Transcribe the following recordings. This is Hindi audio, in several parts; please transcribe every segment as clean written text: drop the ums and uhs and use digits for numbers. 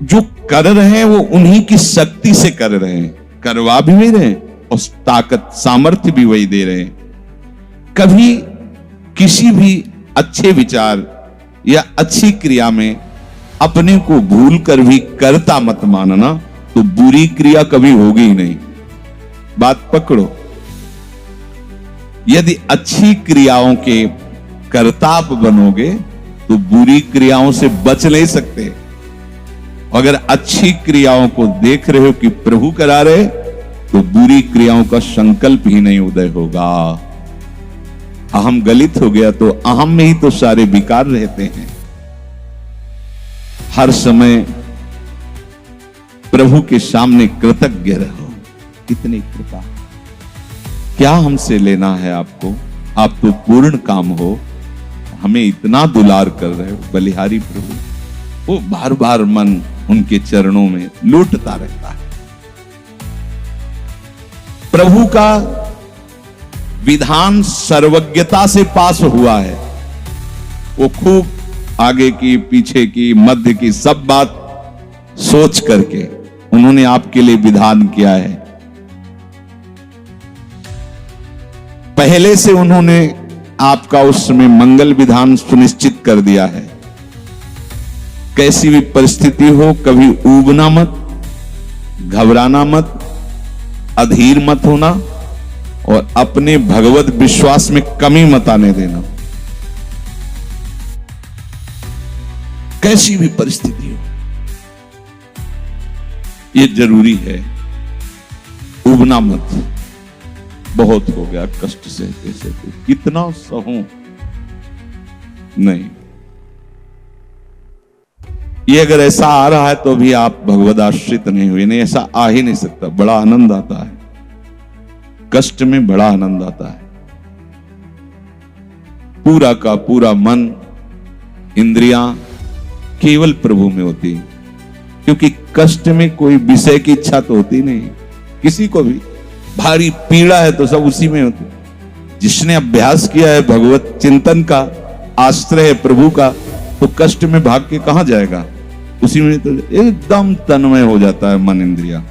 जो कर रहे हैं वो उन्हीं की शक्ति से कर रहे हैं, करवा भी वही रहे हैं और ताकत सामर्थ्य भी वही दे रहे हैं। कभी किसी भी अच्छे विचार या अच्छी क्रिया में अपने को भूल कर भी करता मत मानना, तो बुरी क्रिया कभी होगी ही नहीं। बात पकड़ो। यदि अच्छी क्रियाओं के कर्ता आप बनोगे तो बुरी क्रियाओं से बच नहीं सकते। अगर अच्छी क्रियाओं को देख रहे हो कि प्रभु करा रहे, तो बुरी क्रियाओं का संकल्प ही नहीं उदय होगा। अहम गलित हो गया तो अहम में ही तो सारे विकार रहते हैं। हर समय प्रभु के सामने कृतज्ञ रहो। कितनी कृपा, क्या हमसे लेना है आपको? आप तो पूर्ण काम हो, हमें इतना दुलार कर रहे हो। बलिहारी प्रभु, वो बार बार मन उनके चरणों में लौटता रहता है। प्रभु का विधान सर्वज्ञता से पास हुआ है। वो खूब आगे की, पीछे की, मध्य की सब बात सोच करके उन्होंने आपके लिए विधान किया है। पहले से उन्होंने आपका उस समय मंगल विधान सुनिश्चित कर दिया है। कैसी भी परिस्थिति हो, कभी ऊबना मत, घबराना मत, अधीर मत होना और अपने भगवत विश्वास में कमी मत आने देना। कैसी भी परिस्थिति हो, यह जरूरी है। ऊबना मत। बहुत हो गया, कष्ट सहते सहते कितना सहूं, नहीं। ये अगर ऐसा आ रहा है तो भी आप भगवद आश्रित नहीं हुए। नहीं, ऐसा आ ही नहीं सकता। बड़ा आनंद आता है, कष्ट में बड़ा आनंद आता है। पूरा का पूरा मन, इंद्रियां केवल प्रभु में होती, क्योंकि कष्ट में कोई विषय की इच्छा तो होती नहीं किसी को भी। भारी पीड़ा है तो सब उसी में होती। जिसने अभ्यास किया है भगवत चिंतन का, आश्रय है प्रभु का, तो कष्ट में भाग के कहां जाएगा? उसी में तो एकदम तन्मय हो जाता है मन, इंद्रिया।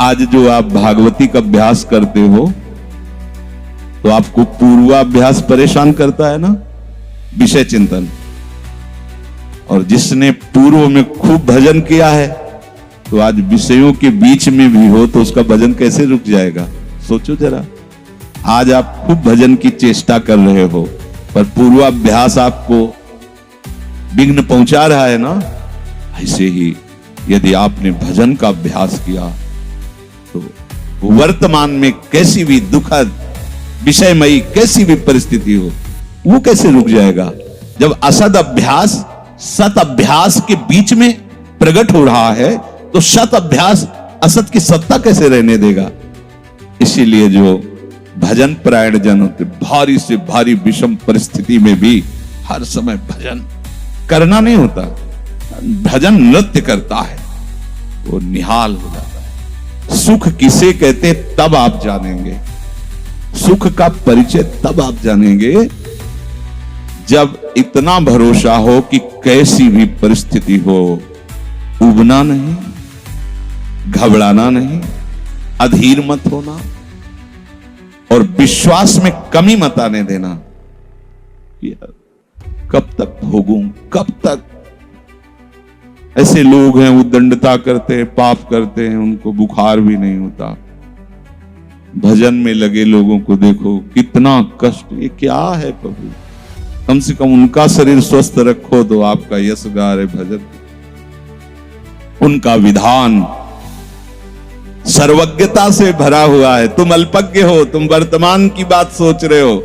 आज जो आप भागवती का अभ्यास करते हो तो आपको पूर्वाभ्यास परेशान करता है ना, विषय चिंतन। और जिसने पूर्व में खूब भजन किया है तो आज विषयों के बीच में भी हो तो उसका भजन कैसे रुक जाएगा? सोचो जरा। आज आप खूब भजन की चेष्टा कर रहे हो पर पूर्वाभ्यास आपको विघ्न पहुंचा रहा है ना। ऐसे ही यदि आपने भजन का अभ्यास किया तो वर्तमान में कैसी भी दुखद, विषयमयी कैसी भी परिस्थिति हो, वो कैसे रुक जाएगा? जब असद अभ्यास सत अभ्यास के बीच में प्रकट हो रहा है तो सत अभ्यास असत की सत्ता कैसे रहने देगा? इसीलिए जो भजन परायण जन होते, भारी से भारी विषम परिस्थिति में भी हर समय भजन करना नहीं होता, भजन नृत्य करता है, वो निहाल हो जाता है। सुख किसे कहते तब आप जानेंगे, सुख का परिचय तब आप जानेंगे जब इतना भरोसा हो कि कैसी भी परिस्थिति हो, उबना नहीं, घबराना नहीं, अधीर मत होना और विश्वास में कमी मत आने देना। यार कब तक भोगूं, कब तक? ऐसे लोग हैं उद्दंडता करते हैं, पाप करते हैं, उनको बुखार भी नहीं होता। भजन में लगे लोगों को देखो कितना कष्ट। ये क्या है प्रभु? कम से कम उनका शरीर स्वस्थ रखो तो आपका यश गा रहे भजन। उनका विधान सर्वज्ञता से भरा हुआ है। तुम अल्पज्ञ हो, तुम वर्तमान की बात सोच रहे हो।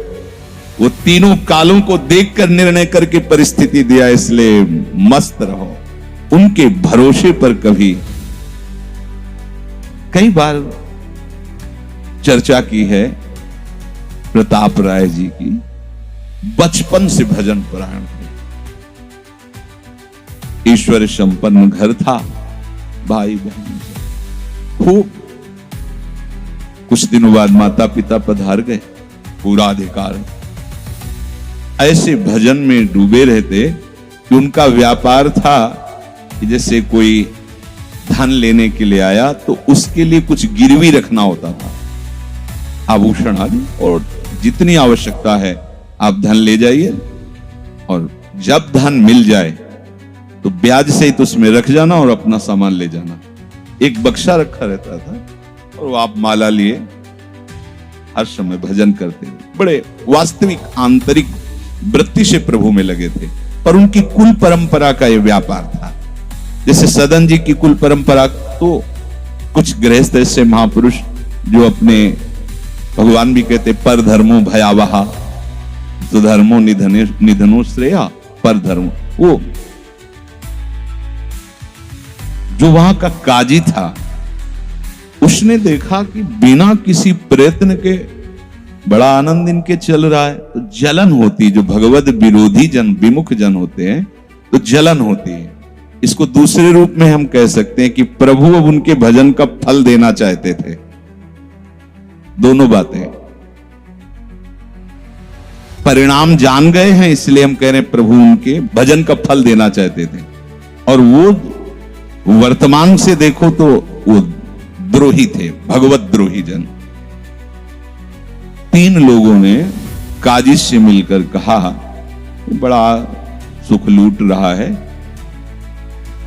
वो तीनों कालों को देखकर निर्णय करके परिस्थिति दिया, इसलिए मस्त रहो उनके भरोसे पर। कभी कई बार चर्चा की है प्रताप राय जी की, बचपन से भजन परायण थे, ईश्वर संपन्न घर था, भाई बहन खूब। कुछ दिनों बाद माता पिता पधार गए, पूरा अधिकार। ऐसे भजन में डूबे रहते कि उनका व्यापार था कि जैसे कोई धन लेने के लिए आया तो उसके लिए कुछ गिरवी रखना होता था, आभूषण आदि, और जितनी आवश्यकता है आप धन ले जाइए, और जब धन मिल जाए तो ब्याज सहित उसमें रख जाना और अपना सामान ले जाना। एक बक्सा रखा रहता था और आप माला लिए हर समय भजन करते हुए बड़े वास्तविक आंतरिक वृत्ति से प्रभु में लगे थे। पर उनकी कुल परंपरा का यह व्यापार था। जैसे सदन जी की कुल परंपरा, तो कुछ गृहस्थ ऐसे महापुरुष जो अपने, भगवान भी कहते पर धर्मो भयावहा, तो धर्मो निधनो श्रेया पर धर्मो, वो जो वहां का काजी था उसने देखा कि बिना किसी प्रयत्न के बड़ा आनंद इनके चल रहा है, तो जलन होती, जो भगवत विरोधी जन, विमुख जन होते हैं तो जलन होती है। इसको दूसरे रूप में हम कह सकते हैं कि प्रभु अब उनके भजन का फल देना चाहते थे। दोनों बातें, परिणाम जान गए हैं इसलिए हम कह रहे हैं प्रभु उनके भजन का फल देना चाहते थे, और वो वर्तमान से देखो तो वो द्रोही थे, भगवत द्रोही जन। 3 लोगों ने काजी से मिलकर कहा बड़ा सुख लूट रहा है,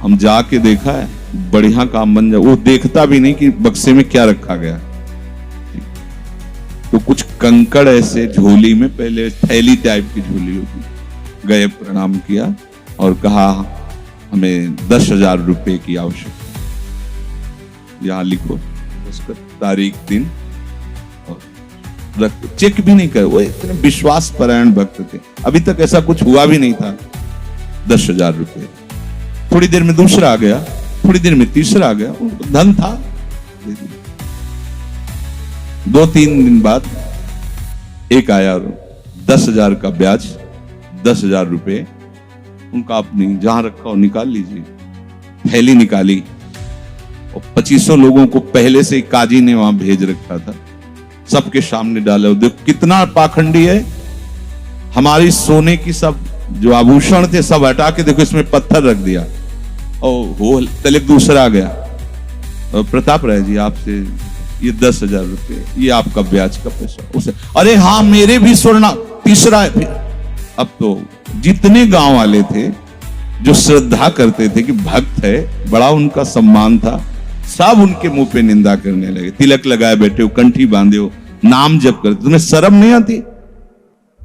हम जाके देखा है, बढ़िया काम बन जाए। वो देखता भी नहीं कि बक्से में क्या रखा गया। तो कुछ कंकड़ ऐसे झोली में, पहले थैली टाइप की झोली होती, गए प्रणाम किया और कहा हमें 10,000 रुपए की आवश्यकता, यहां लिखो उसका तारीख दिन, और चेक भी नहीं कर। वो इतने विश्वास परायण भक्त थे, अभी तक ऐसा कुछ हुआ भी नहीं था। 10,000 रुपए, थोड़ी देर में दूसरा आ गया, थोड़ी देर में तीसरा आ गया, धन था। 2-3 दिन बाद एक आया, 10,000 का ब्याज, 10,000 रुपए उनका, अपनी जहां रखा हो निकाल लीजिए। थैली निकाली और 2500 लोगों को पहले से काजी ने वहां भेज रखा था, सबके सामने डाले। देखो कितना पाखंडी है, हमारी सोने की सब जो आभूषण थे सब हटा के देखो इसमें पत्थर रख दिया। और वो तले दूसरा आ गया, और प्रताप राय जी आपसे ये 10,000 रुपए, ये आपका ब्याज का पैसा। उसे अरे हाँ मेरे भी स्वर्ण, तीसरा है। फिर अब तो जितने गांव वाले थे जो श्रद्धा करते थे कि भक्त है, बड़ा उनका सम्मान था, सब उनके मुंह पे निंदा करने लगे। तिलक लगाए बैठे हो, कंठी बांधे हो, नाम जप करते, तुम्हें शर्म नहीं आती?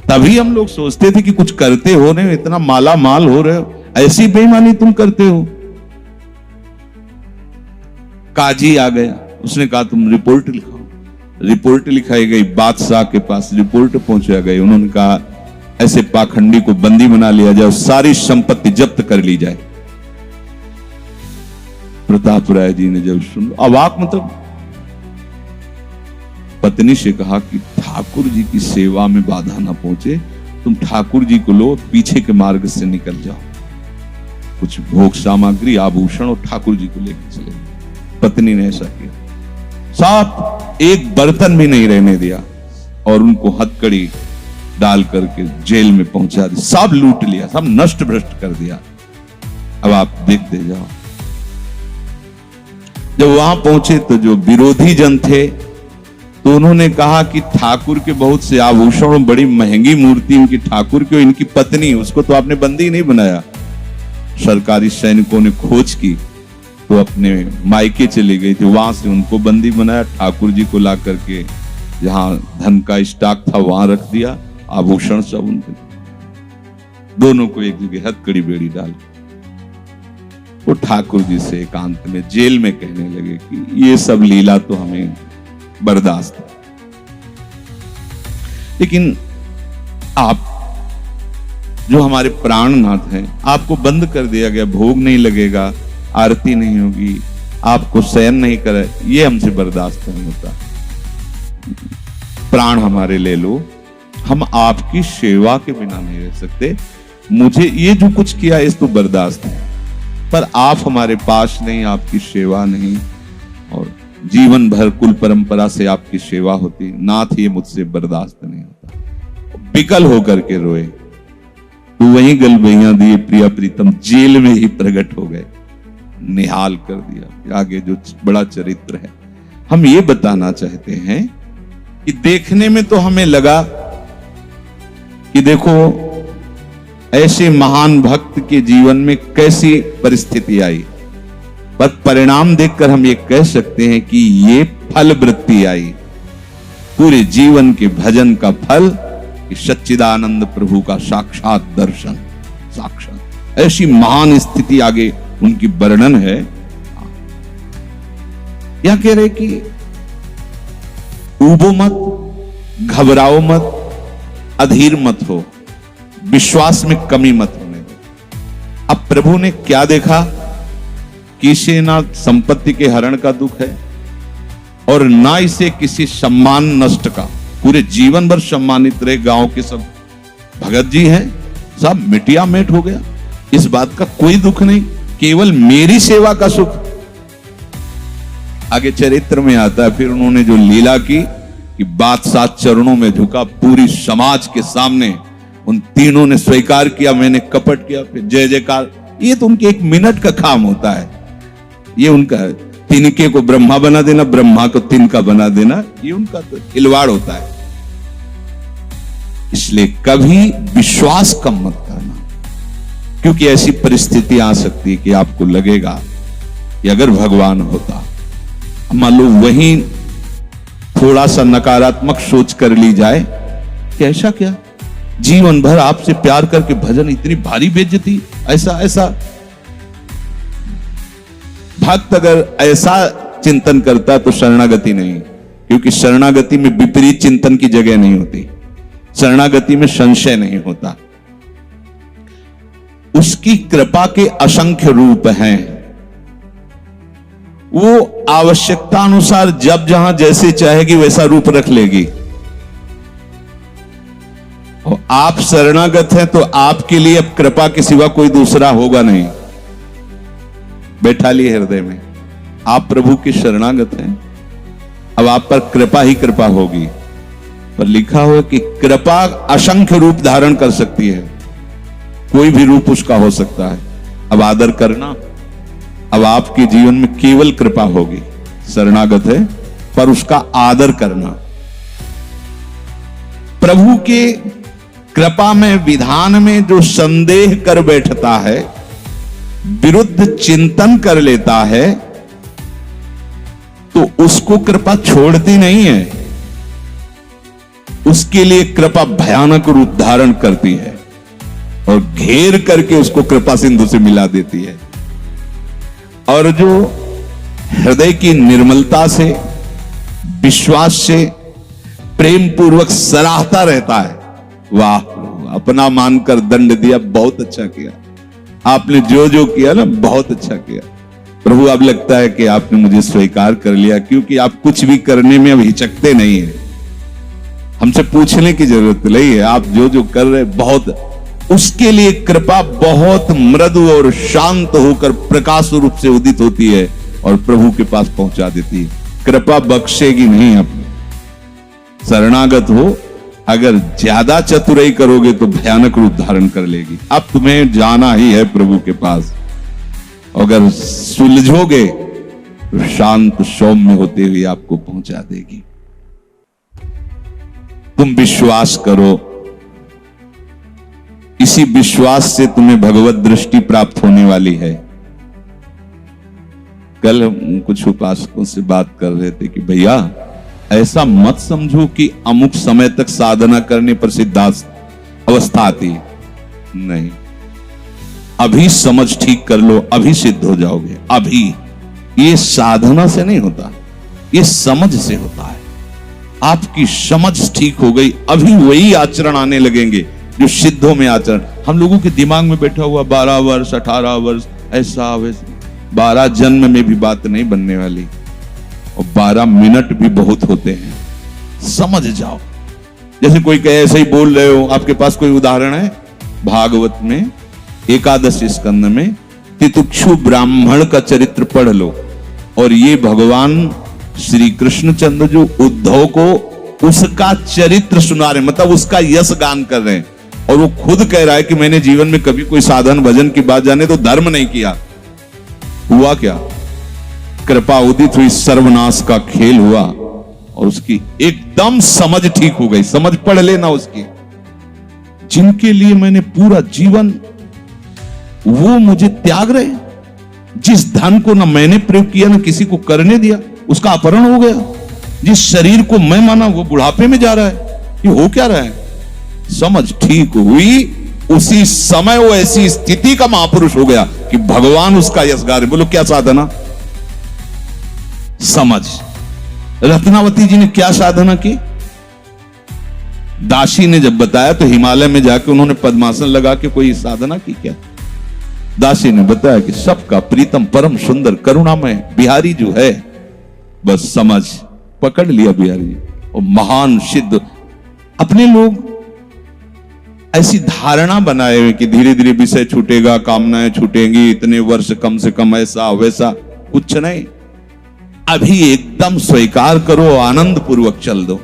तभी हम लोग सोचते थे कि कुछ करते हो, नहीं इतना माला माल हो रहे हो, ऐसी बेईमानी तुम करते हो। काजी आ गया, उसने कहा तुम रिपोर्ट लिखाओ। रिपोर्ट लिखाई गई, बादशाह के पास रिपोर्ट पहुंचा गई। उन्होंने कहा ऐसे पाखंडी को बंदी बना लिया जाए, सारी संपत्ति जब्त कर ली जाए। प्रताप राय जी ने जब सुन, अवाक, मतलब पत्नी से कहा कि ठाकुर जी की सेवा में बाधा ना पहुंचे, तुम ठाकुर जी को लो, पीछे के मार्ग से निकल जाओ, कुछ भोग सामग्री आभूषण और ठाकुर जी को लेकर चले। पत्नी ने ऐसा किया, साथ एक बर्तन भी नहीं रहने दिया और उनको हथकड़ी डाल करके जेल में पहुंचा दिया, सब लूट लिया, सब नष्ट भ्रष्ट कर दिया। अब आप देखते जाओ। जब वहां पहुंचे तो जो विरोधी जन थे तो उन्होंने कहा कि ठाकुर के बहुत से आभूषण, बड़ी महंगी मूर्ति इनकी ठाकुर की, इनकी पत्नी, उसको तो आपने बंदी नहीं बनाया। सरकारी सैनिकों ने खोज की तो अपने मायके चली गई थी, वहां से उनको बंदी बनाया, ठाकुर जी को ला करके जहां धन का स्टॉक था वहां रख दिया, आभूषण सब उनके, दोनों को एक जगह हथकड़ी बेड़ी डाल। वो ठाकुर जी से एकांत में जेल में कहने लगे कि ये सब लीला तो हमें बर्दाश्त है, लेकिन आप जो हमारे प्राणनाथ हैं, आपको बंद कर दिया गया, भोग नहीं लगेगा, आरती नहीं होगी, आपको शयन नहीं करे, ये हमसे बर्दाश्त नहीं होता। प्राण हमारे ले लो, हम आपकी सेवा के बिना नहीं रह सकते। मुझे ये जो कुछ किया इस तो बर्दाश्त है, पर आप हमारे पास नहीं, आपकी सेवा नहीं, और जीवन भर कुल परंपरा से आपकी सेवा होती, नाथ ये मुझसे बर्दाश्त नहीं होता। विकल होकर के रोए। तो वहीं गलबैया दिए प्रिया प्रीतम जेल में ही प्रकट हो गए, निहाल कर दिया। आगे जो बड़ा चरित्र है, हम ये बताना चाहते हैं कि देखने में तो हमें लगा कि देखो ऐसे महान भक्त के जीवन में कैसी परिस्थिति आई, पर परिणाम देखकर हम ये कह सकते हैं कि ये फल वृत्ति आई, पूरे जीवन के भजन का फल कि सच्चिदानंद प्रभु का साक्षात दर्शन, साक्षात ऐसी महान स्थिति आगे उनकी वर्णन है। यह कह रहे कि ऊबो मत, घबराओ मत, अधीर मत हो, विश्वास में कमी मत होने दो। अब प्रभु ने क्या देखा कि इसे ना संपत्ति के हरण का दुख है और ना इसे किसी सम्मान नष्ट का, पूरे जीवन भर सम्मानित रहे, गांव के सब भगत जी हैं, सब मिटिया मेट हो गया, इस बात का कोई दुख नहीं, केवल मेरी सेवा का सुख। आगे चरित्र में आता है फिर उन्होंने जो लीला की कि बादशाह चरणों में झुका, पूरी समाज के सामने उन तीनों ने स्वीकार किया मैंने कपट किया, फिर जय जयकार। ये तो उनके एक मिनट का काम होता है, ये उनका है। तिनके को ब्रह्मा बना देना, ब्रह्मा को तिनका बना देना, ये उनका तो खिलवाड़ होता है। इसलिए कभी विश्वास कम मत करना, क्योंकि ऐसी परिस्थिति आ सकती है कि आपको लगेगा कि अगर भगवान होता, मान लो वहीं थोड़ा सा नकारात्मक सोच कर ली जाए कि ऐसा क्या, जीवन भर आपसे प्यार करके भजन इतनी भारी बेइज्जती, ऐसा ऐसा। भक्त अगर ऐसा चिंतन करता तो शरणागति नहीं, क्योंकि शरणागति में विपरीत चिंतन की जगह नहीं होती, शरणागति में संशय नहीं होता। उसकी कृपा के असंख्य रूप हैं, वो आवश्यकता अनुसार जब जहां जैसे चाहेगी वैसा रूप रख लेगी। और आप शरणागत हैं तो आपके लिए अब कृपा के सिवा कोई दूसरा होगा नहीं। बैठा लिए हृदय में, आप प्रभु के शरणागत हैं, अब आप पर कृपा ही कृपा होगी। पर लिखा हो कि कृपा असंख्य रूप धारण कर सकती है, कोई भी रूप उसका हो सकता है। अब आदर करना, अब आपके जीवन में केवल कृपा होगी, शरणागत है पर उसका आदर करना। प्रभु के कृपा में, विधान में जो संदेह कर बैठता है, विरुद्ध चिंतन कर लेता है, तो उसको कृपा छोड़ती नहीं है, उसके लिए कृपा भयानक रूप धारण करती है और घेर करके उसको कृपा सिंधु से मिला देती है। और जो हृदय की निर्मलता से, विश्वास से, प्रेम पूर्वक सराहता रहता है, वाह अपना मानकर दंड दिया, बहुत अच्छा किया, आपने जो जो किया ना बहुत अच्छा किया प्रभु। अब लगता है कि आपने मुझे स्वीकार कर लिया, क्योंकि आप कुछ भी करने में अब हिचकते नहीं है, हमसे पूछने की जरूरत नहीं है, आप जो जो कर रहे बहुत। उसके लिए कृपा बहुत मृदु और शांत होकर प्रकाश रूप से उदित होती है और प्रभु के पास पहुंचा देती है। कृपा बख्शेगी नहीं, अपने शरणागत हो, अगर ज्यादा चतुराई करोगे तो भयानक रूप धारण कर लेगी। अब तुम्हें जाना ही है प्रभु के पास, अगर सुलझोगे तो शांत सौम्य होते हुए आपको पहुंचा देगी। तुम विश्वास करो, इसी विश्वास से तुम्हें भगवत दृष्टि प्राप्त होने वाली है। कल हम कुछ उपासकों से बात कर रहे थे कि भैया ऐसा मत समझो कि अमुक समय तक साधना करने पर सिद्धार्थ अवस्था आती है, नहीं, अभी समझ ठीक कर लो, अभी सिद्ध हो जाओगे। अभी ये साधना से नहीं होता, ये समझ से होता है। आपकी समझ ठीक हो गई, अभी वही आचरण आने लगेंगे जो सिद्धों में आचरण। हम लोगों के दिमाग में बैठा हुआ 12 वर्ष 18 वर्ष ऐसा वैसा, 12 जन्म में भी बात नहीं बनने वाली, और 12 मिनट भी बहुत होते हैं। समझ जाओ, जैसे कोई कहे ऐसे ही बोल रहे हो। आपके पास कोई उदाहरण है? भागवत में 11 स्कंद में तितिक्षु ब्राह्मण का चरित्र पढ़ लो, और ये भगवान श्री कृष्णचंद्र जो उद्धव को उसका चरित्र सुना रहे, मतलब उसका यश गान कर रहे हैं। और वो खुद कह रहा है कि मैंने जीवन में कभी कोई साधन भजन की बात जाने तो धर्म नहीं किया। हुआ क्या? कृपा उदित हुई, सर्वनाश का खेल हुआ और उसकी एकदम समझ ठीक हो गई। समझ पढ़ लेना उसकी। जिनके लिए मैंने पूरा जीवन, वो मुझे त्याग रहे। जिस धन को ना मैंने प्रयोग किया ना किसी को करने दिया, उसका अपहरण हो गया। जिस शरीर को मैं माना वो बुढ़ापे में जा रहा है। ये हो क्या रहा है? समझ ठीक हुई, उसी समय वो ऐसी स्थिति का महापुरुष हो गया कि भगवान उसका यशगार। बोलो क्या साधना? समझ। रत्नावती जी ने क्या साधना की? दासी ने जब बताया तो हिमालय में जाके उन्होंने पद्मासन लगा के कोई साधना की क्या? दासी ने बताया कि सबका प्रीतम परम सुंदर करुणामय बिहारी जो है, बस समझ पकड़ लिया बिहारी जी। और महान सिद्ध। अपने लोग ऐसी धारणा बनाए हुए कि धीरे धीरे विषय छूटेगा, कामनाएं छूटेंगी, इतने वर्ष कम से कम, ऐसा वैसा। कुछ नहीं, अभी एकदम स्वीकार करो, आनंद पूर्वक चल दो।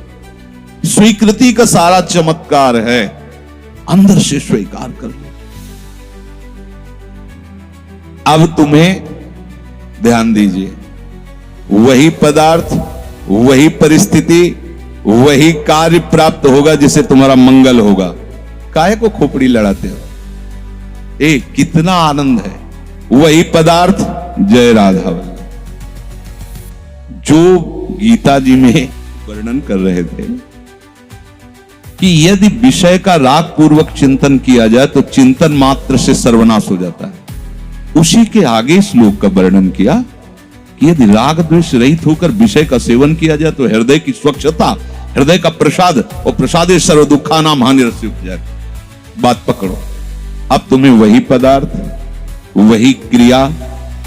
स्वीकृति का सारा चमत्कार है, अंदर से स्वीकार कर लो। अब तुम्हें ध्यान दीजिए, वही पदार्थ, वही परिस्थिति, वही कार्य प्राप्त होगा जिससे तुम्हारा मंगल होगा। काहे को खोपड़ी लड़ाते हो? कितना आनंद है। वही पदार्थ, जय राधा। जो गीता जी में वर्णन कर रहे थे कि यदि विषय का राग पूर्वक चिंतन किया जाए तो चिंतन मात्र से सर्वनाश हो जाता है। उसी के आगे श्लोक का वर्णन किया कि यदि राग द्वेष रहित होकर विषय का सेवन किया जाए तो हृदय की स्वच्छता, हृदय का प्रसाद, और प्रसादे सर्व दुखा नाम हानिरस्य उपजाय। बात पकड़ो। अब तुम्हें वही पदार्थ, वही क्रिया,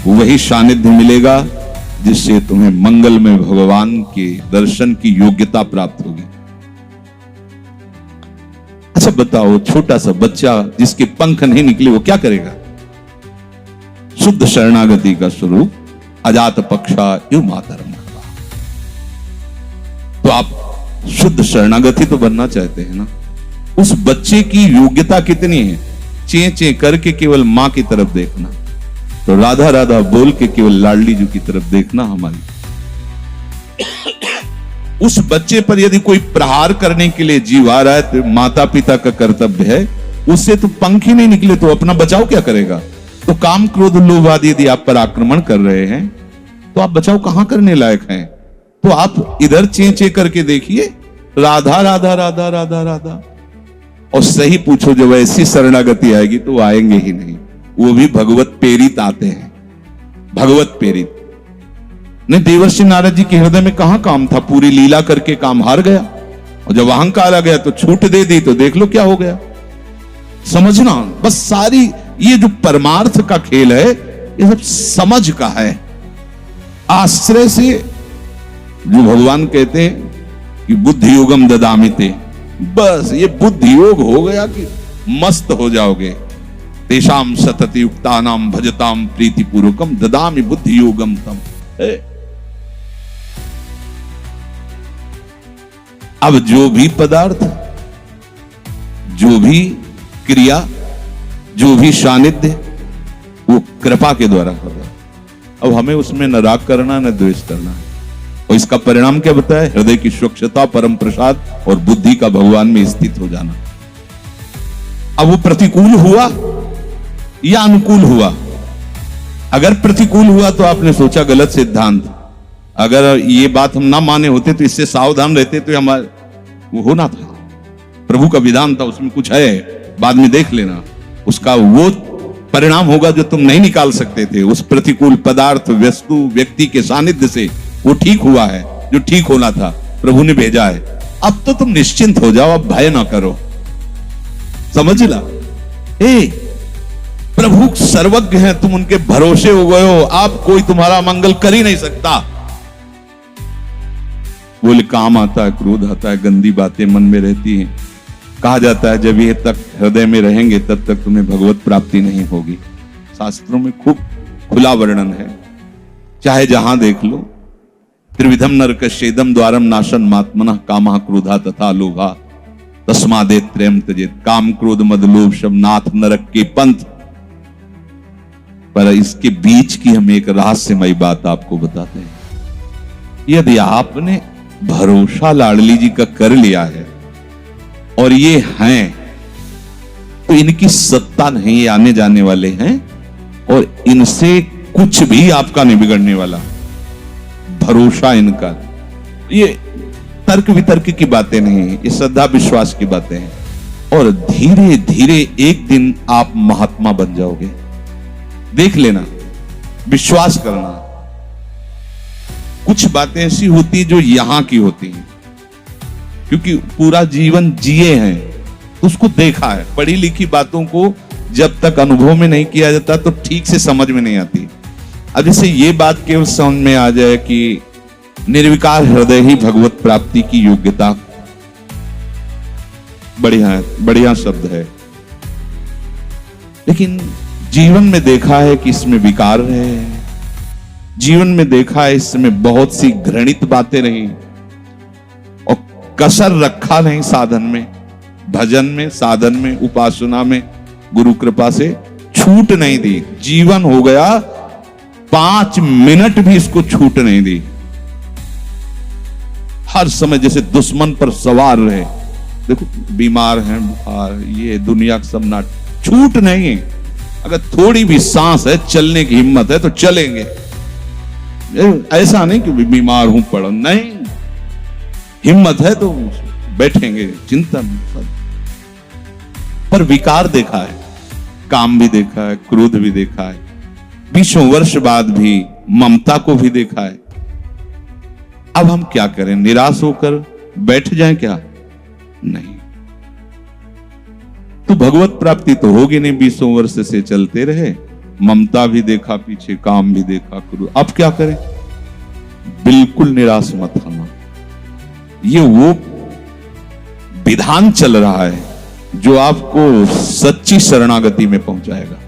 वही सानिध्य मिलेगा जिससे तुम्हें मंगल में भगवान के दर्शन की योग्यता प्राप्त होगी। अच्छा बताओ, छोटा सा बच्चा जिसके पंख नहीं निकले वो क्या करेगा? शुद्ध शरणागति का स्वरूप अजात पक्षा यु मातरम। तो आप शुद्ध शरणागति तो बनना चाहते हैं ना? उस बच्चे की योग्यता कितनी है? चे चे करके केवल मां की तरफ देखना, तो राधा राधा बोल के केवल लाडली जी की तरफ देखना हमारी। उस बच्चे पर यदि कोई प्रहार करने के लिए जीव आ रहा है तो माता पिता का कर्तव्य है, उससे तो पंख ही नहीं निकले तो अपना बचाव क्या करेगा? तो काम क्रोध लोभ आदि यदि आप पर आक्रमण कर रहे हैं तो आप बचाव कहां करने लायक हैं? तो आप इधर चे चे करके देखिए, राधा राधा राधा राधा राधा। और सही पूछो, जब ऐसी शरणागति आएगी तो आएंगे ही नहीं। वो भी भगवत प्रेरित आते हैं, भगवत प्रेरित। नहीं, देवर्षि नारद जी के हृदय में कहां काम था? पूरी लीला करके काम हार गया, और जब अहंकार आ गया तो छूट दे दी, तो देख लो क्या हो गया। समझना बस। सारी ये जो परमार्थ का खेल है ये सब समझ का है। आश्रय से जो भगवान कहते हैं कि बुद्धि योगम ददामिते, बस ये बुद्धि योग हो गया कि मस्त हो जाओगे। तेषाम सतत युक्तानाम भजताम प्रीति पूर्वकम ददामि बुद्धि योगम तम। अब जो भी पदार्थ, जो भी क्रिया, जो भी सानिध्य, वो कृपा के द्वारा होगा। अब हमें उसमें न राग करना न द्वेष करना है। और इसका परिणाम क्या बताया? हृदय की स्वच्छता, परम प्रसाद और बुद्धि का भगवान में स्थित हो जाना। अब वो प्रतिकूल हुआ या अनुकूल हुआ? अगर प्रतिकूल हुआ तो आपने सोचा गलत सिद्धांत। अगर ये बात हम ना माने होते तो इससे सावधान रहते तो हमारे वो होना था। प्रभु का विधान था, उसमें कुछ है, बाद में देख लेना। उसका वो परिणाम होगा जो तुम नहीं निकाल सकते थे। उस प्रतिकूल पदार्थ, वस्तु, व्यक्ति के सानिध्य से वो ठीक हुआ है जो ठीक होना था। प्रभु ने भेजा है। अब तो तुम निश्चिंत हो जाओ, अब भय ना करो। समझ ला? प्रभु सर्वज्ञ हैं, तुम उनके भरोसे हो गए हो। अब कोई तुम्हारा मंगल कर ही नहीं सकता। बोले काम आता है, क्रोध आता है, गंदी बातें मन में रहती हैं। कहा जाता है जब ये तक हृदय में रहेंगे तब तक तुम्हें भगवत प्राप्ति नहीं होगी। शास्त्रों में खूब खुला वर्णन है, चाहे जहां देख लो। त्रिविधम नरकस्येदम द्वारम नाशन मात्मनः कामः क्रोधा तथा लोभा। तस्मादे त्रयम त्यजेत, काम क्रोध मद लोभ शब नाथ नरक के पंथ। पर इसके बीच की हम एक रहस्यमयी बात आपको बताते हैं। यदि आपने भरोसा लाडली जी का कर लिया है और ये हैं, तो इनकी सत्ता नहीं, ये आने जाने वाले हैं और इनसे कुछ भी आपका नहीं बिगड़ने वाला। भरोसा इनका, ये तर्क वितर्क की बातें नहीं है, ये श्रद्धा विश्वास की बातें हैं। और धीरे धीरे एक दिन आप महात्मा बन जाओगे। देख लेना, विश्वास करना। कुछ बातें ऐसी होती जो यहां की होती हैं, क्योंकि पूरा जीवन जिए हैं, उसको देखा है। पढ़ी लिखी बातों को जब तक अनुभव में नहीं किया जाता तो ठीक से समझ में नहीं आती। अब जैसे ये बात केवल समझ में आ जाए कि निर्विकार हृदय ही भगवत प्राप्ति की योग्यता, बढ़िया बढ़िया शब्द है, लेकिन जीवन में देखा है कि इसमें विकार है। जीवन में देखा है इसमें बहुत सी घृणित बातें रही और कसर रखा नहीं साधन में, भजन में, साधन में, उपासना में। गुरु कृपा से छूट नहीं दी। जीवन हो गया 5 मिनट भी इसको छूट नहीं दी। हर समय जैसे दुश्मन पर सवार रहे। देखो बीमार हैं, बुखार, ये दुनिया का सब नाट, छूट नहीं है। अगर थोड़ी भी सांस है, चलने की हिम्मत है तो चलेंगे। ऐसा नहीं कि बीमार हूं पड़ा, नहीं, हिम्मत है तो बैठेंगे, चिंता नहीं। पर विकार देखा है, काम भी देखा है, क्रोध भी देखा है, 20 वर्ष बाद भी ममता को भी देखा है। अब हम क्या करें? निराश होकर बैठ जाएं क्या? नहीं। तो भगवत प्राप्ति तो होगी नहीं। 20 वर्ष से चलते रहे, ममता भी देखा पीछे, काम भी देखा, क्रोध। अब क्या करें? बिल्कुल निराश मत होना। ये वो विधान चल रहा है जो आपको सच्ची शरणागति में पहुंचाएगा।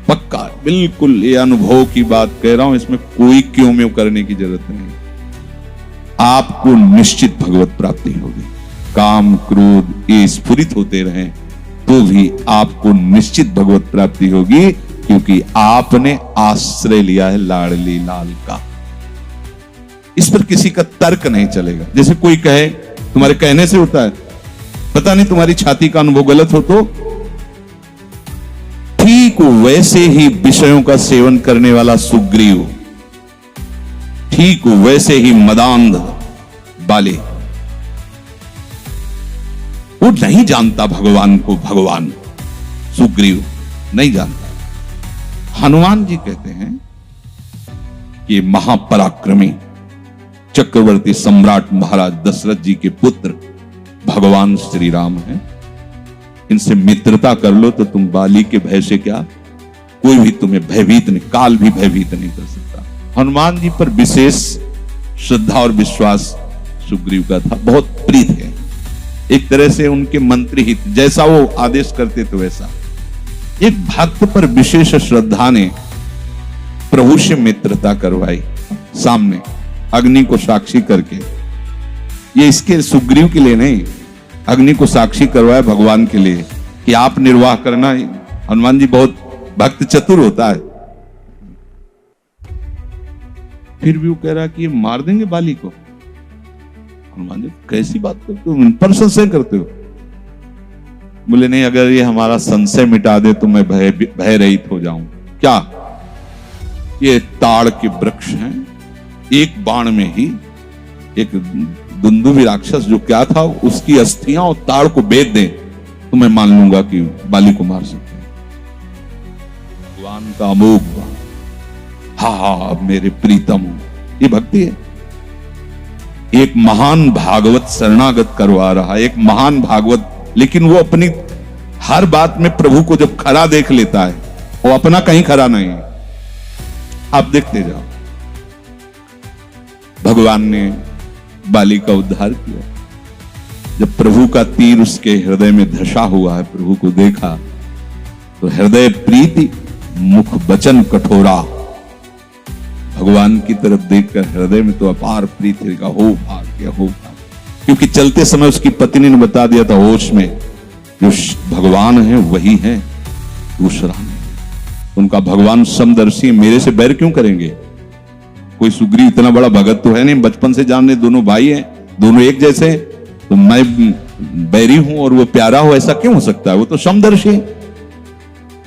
पक्का, बिल्कुल ये अनुभव की बात कह रहा हूं, इसमें कोई क्यों में करने की जरूरत नहीं। आपको निश्चित भगवत प्राप्ति होगी। काम क्रोध ये स्फुरित होते रहें तो भी आपको निश्चित भगवत प्राप्ति होगी, क्योंकि आपने आश्रय लिया है लाडली लाल का। इस पर किसी का तर्क नहीं चलेगा। जैसे कोई कहे तुम्हारे कहने से होता है, पता नहीं तुम्हारी छाती का अनुभव गलत हो तो ठीक वैसे ही विषयों का सेवन करने वाला सुग्रीव, ठीक वैसे ही मदांध बाली, वो नहीं जानता भगवान को। भगवान सुग्रीव नहीं जानता। हनुमान जी कहते हैं कि महापराक्रमी चक्रवर्ती सम्राट महाराज दशरथ जी के पुत्र भगवान श्री राम हैं। इनसे मित्रता कर लो तो तुम बाली के भय से क्या, कोई भी तुम्हें भयभीत नहीं, काल भी भयभीत नहीं कर सकता। हनुमान जी पर विशेष श्रद्धा और विश्वास सुग्रीव का था, बहुत प्रीत है। एक तरह से उनके मंत्री हित, जैसा वो आदेश करते तो वैसा। एक भक्त पर विशेष श्रद्धा ने प्रभु से मित्रता करवाई, सामने अग्नि को साक्षी करके। ये इसके सुग्रीव के लिए नहीं, अग्नि को साक्षी करवाया भगवान के लिए कि आप निर्वाह करना। हनुमान जी बहुत भक्त चतुर होता है। फिर भी वो कह रहा कि ये मार देंगे बाली को। हनुमान जी कैसी बात करते हो, इन पर संशय करते हो? बोले नहीं, अगर ये हमारा संशय मिटा दे तो मैं भय रहित हो जाऊं। क्या? ये ताड़ के वृक्ष हैं, एक बाण में ही एक दुंदुभी राक्षस जो क्या था उसकी अस्थियां और ताड़ को बेच दें तो मैं मान लूंगा कि बाली को मार सकते हैं। भगवान का अमोघ, हा मेरे प्रीतम, ये भक्ति है। एक महान भागवत शरणागत करवा रहा है, एक महान भागवत, लेकिन वो अपनी हर बात में प्रभु को जब खरा देख लेता है, वो अपना कहीं खरा नहीं है। आप देखते जाओ, भगवान ने बाली का उद्धार किया। जब प्रभु का तीर उसके हृदय में धसा हुआ है, प्रभु को देखा तो हृदय प्रीति, मुख वचन कठोरा। भगवान की तरफ देखकर हृदय में तो अपार प्रीति का हो भाग्य, हो भाग्य। क्योंकि चलते समय उसकी पत्नी ने बता दिया था होश में, जो भगवान है वही है, दूसरा नहीं। उनका भगवान समदर्शी, मेरे से बैर क्यों करेंगे? कोई सुग्रीव इतना बड़ा भगत तो है नहीं, बचपन से जानने, दोनों भाई हैं, दोनों एक जैसे, तो मैं बैरी हूं और वो प्यारा हो, ऐसा क्यों हो सकता है? वो तो समदर्शी।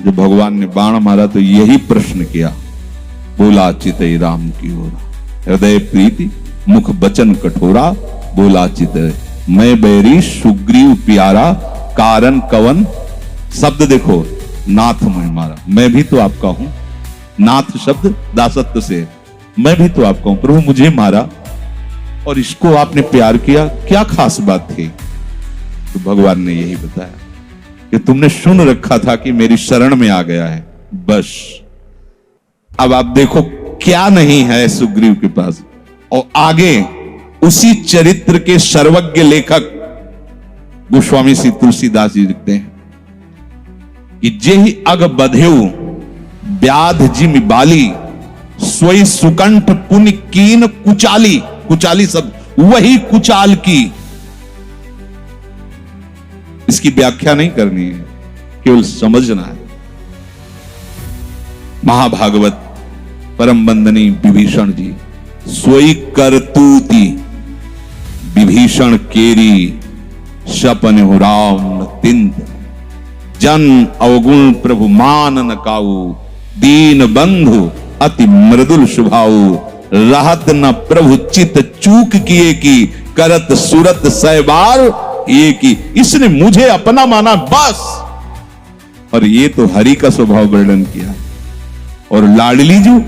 जो भगवान ने बाण मारा तो यही प्रश्न किया, बोला चितई राम की ओर, हृदय प्रीति मुख बचन कठोरा, बोला चितई मैं बैरी सुग्रीव प्यारा, कारण कवन। शब्द देखो, नाथ मैं मारा, मैं भी तो आपका हूं। नाथ शब्द दासत्व से, मैं भी तो आपका हूं, प्रभु मुझे मारा और इसको आपने प्यार किया, क्या खास बात थी? तो भगवान ने यही बताया कि तुमने सुन रखा था कि मेरी शरण में आ गया है, बस। अब आप देखो क्या नहीं है सुग्रीव के पास। और आगे उसी चरित्र के सर्वज्ञ लेखक गोस्वामी श्री तुलसीदास जी लिखते हैं कि जेहि अग बधेउ व्याध जिमि बाली, सोई सुकंठ पुण्य कीन कुचाली। कुचाली सब वही कुचाल की। इसकी व्याख्या नहीं करनी है, केवल समझना है। महाभागवत परम वंदनीय विभीषण जी, सोई करतूती विभीषण केरी, सपन हो राम तिंत, जन अवगुण प्रभु मान न काऊ, दीन बंधु अति मृदुल स्वभाव, रहत न प्रभु चित चूक किए की, करत सुरत सहबार ये की। इसने मुझे अपना माना बस। और ये तो हरि का स्वभाव वर्णन किया। और लाडली जो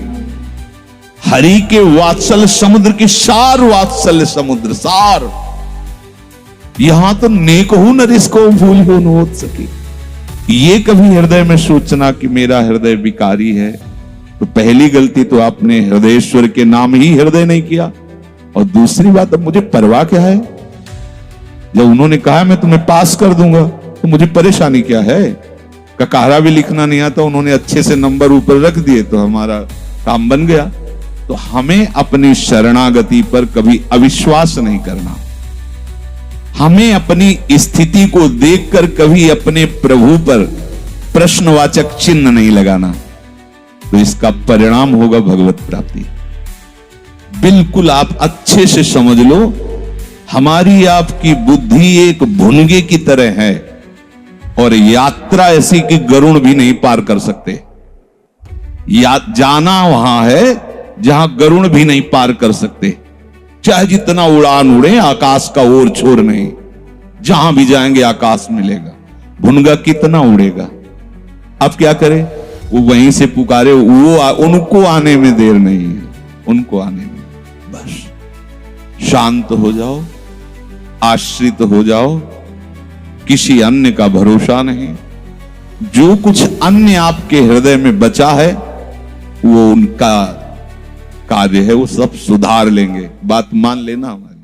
हरि के वात्सल्य समुद्र की सार, वात्सल्य समुद्र सार। यहां तो नेक हो नरिस को भूल हो न हो सके। ये कभी हृदय में सोचना कि मेरा हृदय विकारी है, तो पहली गलती तो आपने हृदयेश्वर के नाम ही हृदय नहीं किया। और दूसरी बात, अब मुझे परवाह क्या है? जब उन्होंने कहा मैं तुम्हें पास कर दूंगा, तो मुझे परेशानी क्या है? ककारा भी लिखना नहीं आता, उन्होंने अच्छे से नंबर ऊपर रख दिए तो हमारा काम बन गया। तो हमें अपनी शरणागति पर कभी अविश्वास नहीं करना। हमें अपनी स्थिति को देखकर कभी अपने प्रभु पर प्रश्नवाचक चिन्ह नहीं लगाना, तो इसका परिणाम होगा भगवत प्राप्ति। बिल्कुल आप अच्छे से समझ लो, हमारी आपकी बुद्धि एक भुनगे की तरह है और यात्रा ऐसी कि गरुड़ भी नहीं पार कर सकते। जाना वहां है जहां गरुड़ भी नहीं पार कर सकते। चाहे जितना उड़ान उड़े, आकाश का ओर छोर नहीं। जहां भी जाएंगे आकाश मिलेगा, भुनगा कितना उड़ेगा। अब क्या करें? वो वहीं से पुकारे, वो उनको आने में देर नहीं है, उनको आने में। बस शांत हो जाओ, आश्रित हो जाओ, किसी अन्य का भरोसा नहीं। जो कुछ अन्य आपके हृदय में बचा है वो उनका कार्य है, वो सब सुधार लेंगे। बात मान लेना हमारी।